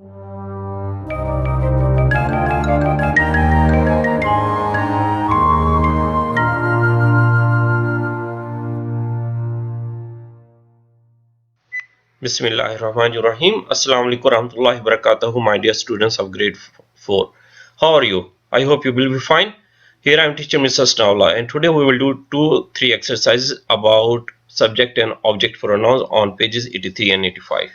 Bismillahirrahmanirrahim. Assalamu alaikum warahmatullahi wabarakatuh, my dear students of grade 4. How are you? I hope you will be fine. Here I am teacher Mr. Snavla, and today we will do 2-3 exercises about subject and object pronouns on pages 83 and 85.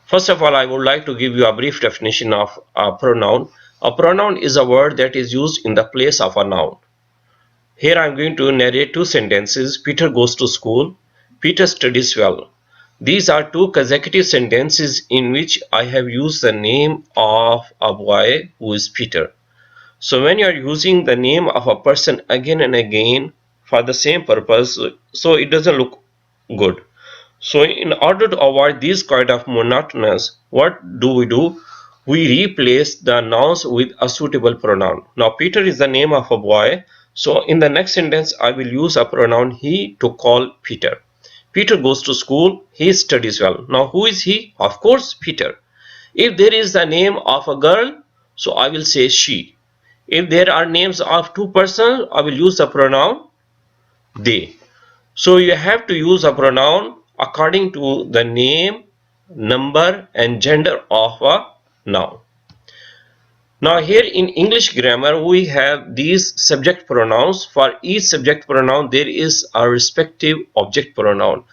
First of all, I would like to give you a brief definition of a pronoun. A pronoun is a word that is used in the place of a noun. Here I am going to narrate 2 sentences. Peter goes to school. Peter studies well. These are 2 consecutive sentences in which I have used the name of a boy who is Peter. So when you are using the name of a person again and again for the same purpose, so it doesn't look good. So in order to avoid these kind of monotonous, what do? We replace the nouns with a suitable pronoun. Now Peter is the name of a boy. So in the next sentence I will use a pronoun he to call Peter. Peter goes to school, he studies well. Now who is he? Of course Peter. If there is the name of a girl, so I will say she. If there are names of 2 persons, I will use the pronoun they. So you have to use a pronoun according to the name, number and gender of a noun. Now here in English grammar we have these subject pronouns. For each subject pronoun there is a respective object pronoun.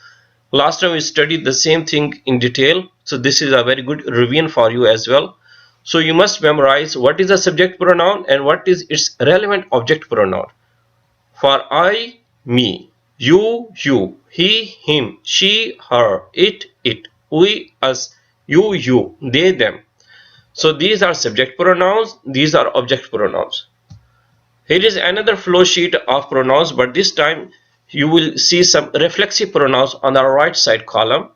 Last time we studied the same thing in detail, so this is a very good revision for you as well. So you must memorize what is a subject pronoun and what is its relevant object pronoun. For I, me, you, he, him, she, her, it, we, us, you, they, them. So these are subject pronouns, these are object pronouns. Here is another flow sheet of pronouns, but this time you will see some reflexive pronouns on the right side column.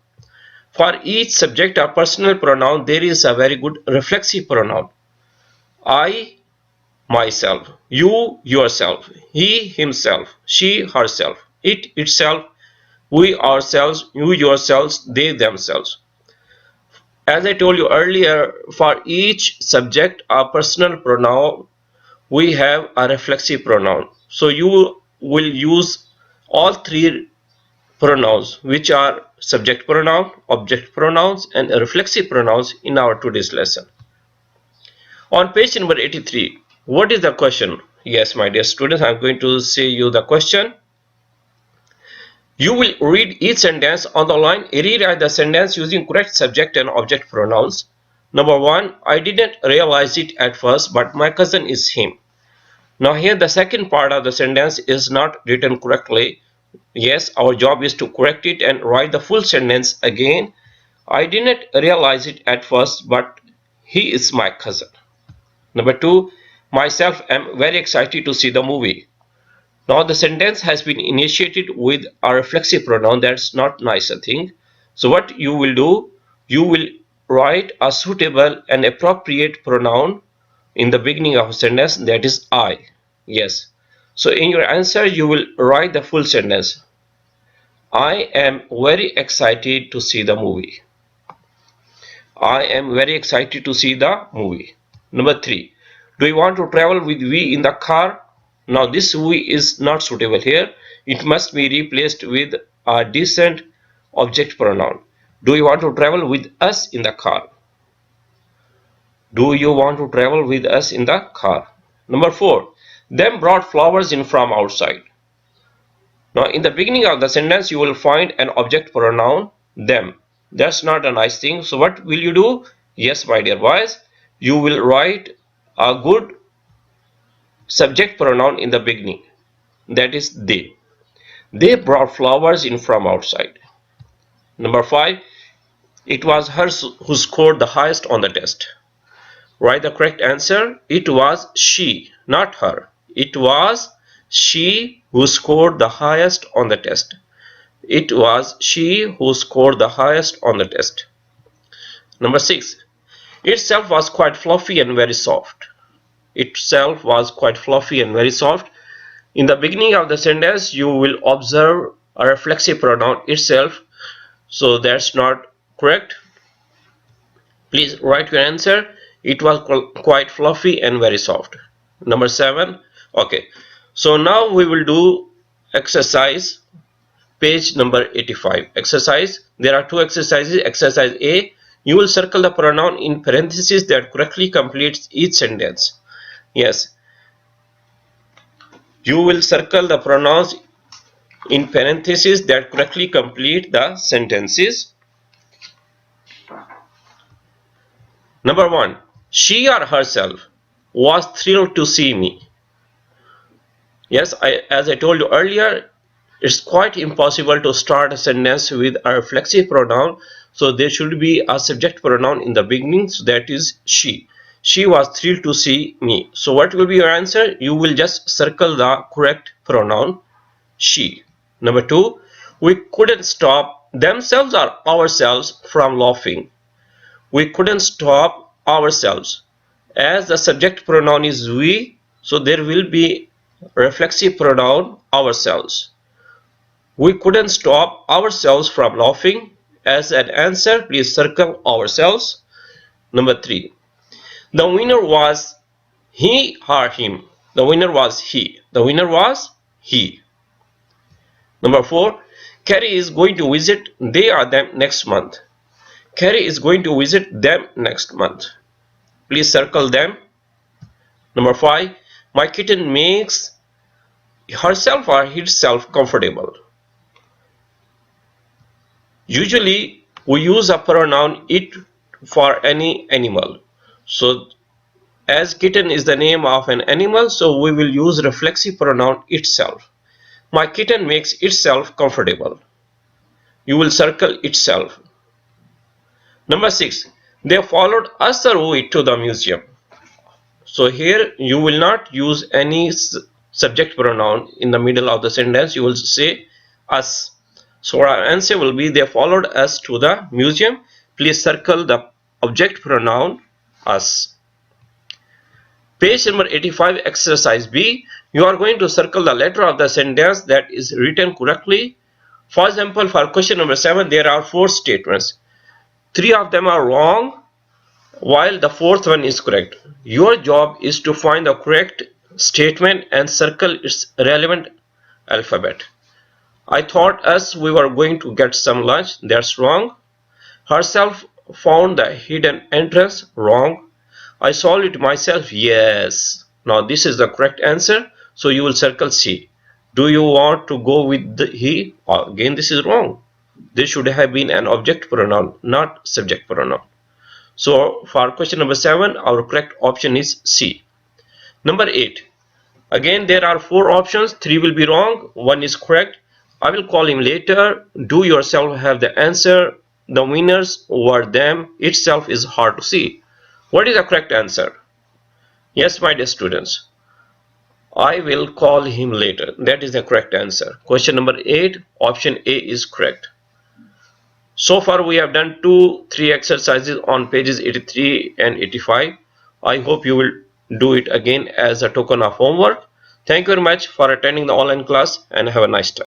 For each subject or personal pronoun there is a very good reflexive pronoun. I, myself, you, yourself, he, himself, she, herself, it, itself, we, ourselves, you, yourselves, they, themselves. As I told you earlier, for each subject or personal pronoun we have a reflexive pronoun. So you will use all 3 pronouns, which are subject pronoun, object pronouns and reflexive pronouns in our today's lesson. On page number 83, what is the question? Yes, my dear students, I am going to say you the question. You will read each sentence on the line. Rewrite the sentence using correct subject and object pronouns. Number 1, I didn't realize it at first, but my cousin is him. Now here the second part of the sentence is not written correctly. Yes, our job is to correct it and write the full sentence again. I didn't realize it at first, but he is my cousin. Number 2, myself am very excited to see the movie. Now the sentence has been initiated with a reflexive pronoun. That's not nice a thing. So what you will do, you will write a suitable and appropriate pronoun in the beginning of a sentence, that is I. Yes. So in your answer you will write the full sentence. I am very excited to see the movie. I am very excited to see the movie. Number 3, do you want to travel with we in the car? Now this we is not suitable here. It must be replaced with a decent object pronoun. Do you want to travel with us in the car? Do you want to travel with us in the car? Number 4, them brought flowers in from outside. Now in the beginning of the sentence you will find an object pronoun them. That's not a nice thing. So what will you do? Yes, my dear boys, you will write a good subject pronoun in the beginning, that is they. They brought flowers in from outside. Number 5, it was her who scored the highest on the test. Write the correct answer. It was she, not her. It was she who scored the highest on the test. It was she who scored the highest on the test. Number 6, itself was quite fluffy and very soft. Itself was quite fluffy and very soft. In the beginning of the sentence you will observe a reflexive pronoun itself, so that's not correct. Please write your answer. It was quite fluffy and very soft. Number 7. Okay. So now we will do exercise page number 85. Exercise. There are two exercises. Exercise A. You will circle the pronoun in parentheses that correctly completes each sentence. Yes. You will circle the pronouns in parentheses that correctly complete the sentences. Number 1. She or herself was thrilled to see me. Yes, as I told you earlier, it's quite impossible to start a sentence with a reflexive pronoun. So there should be a subject pronoun in the beginning. So that is she. She was thrilled to see me. So what will be your answer? You will just circle the correct pronoun she. Number 2. We couldn't stop themselves or ourselves from laughing. We couldn't stop ourselves. As the subject pronoun is we, so there will be reflexive pronoun ourselves. We couldn't stop ourselves from laughing. As an answer, please circle ourselves. Number 3. The winner was he or him. The winner was he. The winner was he. Number 4. Carrie is going to visit they or them next month. Carrie is going to visit them next month. Please circle them. Number 5. My kitten makes herself or himself comfortable. Usually we use a pronoun it for any animal. So as kitten is the name of an animal, so we will use reflexive pronoun itself. My kitten makes itself comfortable. You will circle itself. Number 6. They followed us or we to the museum. So here you will not use any subject pronoun in the middle of the sentence. You will say us. So our answer will be they followed us to the museum. Please circle the object pronoun us. Page number 85, exercise B. You are going to circle the letter of the sentence that is written correctly. For example, for question number 7, there are 4 statements. 3 of them are wrong, while the 4th one is correct. Your job is to find the correct statement and circle its relevant alphabet. I thought as we were going to get some lunch. That's wrong. Herself found the hidden entrance. Wrong. I solved it myself. Yes. Now this is the correct answer. So you will circle C. Do you want to go with the he? Again, this is wrong. This should have been an object pronoun, not subject pronoun. So for question number 7, our correct option is C. Number 8. Again, there are 4 options. 3 will be wrong. 1 is correct. I will call him later. Do yourself have the answer. The winners were them. Itself is hard to see. What is the correct answer? Yes, my dear students. I will call him later. That is the correct answer. Question number 8, option A is correct. So far we have done 2-3 exercises on pages 83 and 85. I hope you will do it again as a token of homework. Thank you very much for attending the online class and have a nice time.